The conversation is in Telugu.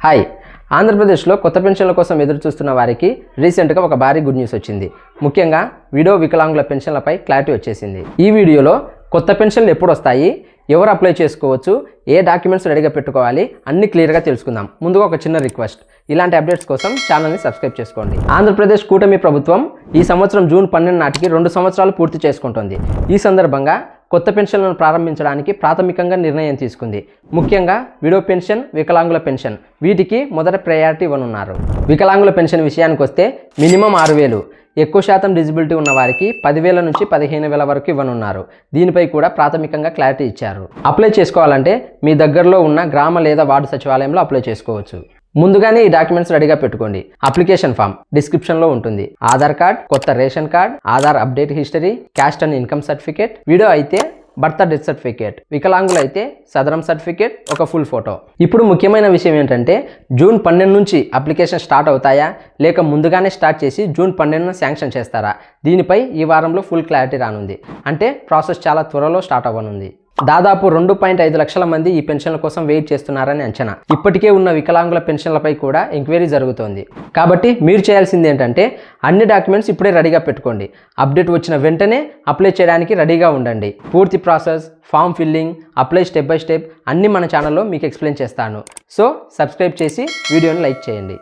హాయ్ ఆంధ్రప్రదేశ్లో కొత్త పెన్షన్ల కోసం ఎదురు చూస్తున్న వారికి రీసెంట్గా ఒక భారీ గుడ్ న్యూస్ వచ్చింది. ముఖ్యంగా విడో వికలాంగుల పెన్షన్లపై క్లారిటీ వచ్చేసింది. ఈ వీడియోలో కొత్త పెన్షన్లు ఎప్పుడు వస్తాయి, ఎవరు అప్లై చేసుకోవచ్చు, ఏ డాక్యుమెంట్స్ రెడీగా పెట్టుకోవాలి అన్ని క్లియర్గా తెలుసుకుందాం. ముందుగా ఒక చిన్న రిక్వెస్ట్, ఇలాంటి అప్డేట్స్ కోసం ఛానల్ని సబ్స్క్రైబ్ చేసుకోండి. ఆంధ్రప్రదేశ్ కూటమి ప్రభుత్వం ఈ సంవత్సరం జూన్ 12 నాటికి 2 సంవత్సరాలు పూర్తి చేసుకుంటోంది. ఈ సందర్భంగా కొత్త పెన్షన్లను ప్రారంభించడానికి ప్రాథమికంగా నిర్ణయం తీసుకుంది. ముఖ్యంగా విడో పెన్షన్, వికలాంగుల పెన్షన్ వీటికి మొదట ప్రయారిటీ ఇవ్వనున్నారు. వికలాంగుల పెన్షన్ విషయానికి వస్తే మినిమం 6,000, ఎక్కువ శాతం డిజిబిలిటీ ఉన్న వారికి 10,000 నుంచి 15,000 వరకు ఇవ్వనున్నారు. దీనిపై కూడా ప్రాథమికంగా క్లారిటీ ఇచ్చారు. అప్లై చేసుకోవాలంటే మీ దగ్గరలో ఉన్న గ్రామ లేదా వార్డు సచివాలయంలో అప్లై చేసుకోవచ్చు. ముందుగానే ఈ డాక్యుమెంట్స్ రెడీగా పెట్టుకోండి. అప్లికేషన్ ఫామ్ డిస్క్రిప్షన్లో ఉంటుంది. ఆధార్ కార్డ్, కొత్త ration card, Aadhaar update history, caste and income certificate, widow అయితే బర్త్ డెత్ సర్టిఫికేట్, వికలాంగులు అయితే సదరం సర్టిఫికేట్, ఒక ఫుల్ ఫోటో. ఇప్పుడు ముఖ్యమైన విషయం ఏంటంటే జూన్ 12 నుంచి అప్లికేషన్ స్టార్ట్ అవుతాయా లేక ముందుగానే స్టార్ట్ చేసి జూన్ 12న శాంక్షన్ చేస్తారా, దీనిపై ఈ వారంలో ఫుల్ క్లారిటీ రానుంది. అంటే ప్రాసెస్ చాలా త్వరలో స్టార్ట్ అవ్వనుంది. దాదాపు 2.5 లక్షల మంది ఈ పెన్షన్ల కోసం వెయిట్ చేస్తున్నారని అంచనా. ఇప్పటికే ఉన్న వికలాంగుల పెన్షన్లపై కూడా ఎంక్వైరీ జరుగుతోంది. కాబట్టి మీరు చేయాల్సింది ఏంటంటే అన్ని డాక్యుమెంట్స్ ఇప్పుడే రెడీగా పెట్టుకోండి. అప్డేట్ వచ్చిన వెంటనే అప్లై చేయడానికి రెడీగా ఉండండి. పూర్తి process, form filling, apply step by step అన్నీ మన ఛానల్లో మీకు ఎక్స్ప్లెయిన్ చేస్తాను. సో సబ్స్క్రైబ్ చేసి వీడియోని లైక్ చేయండి.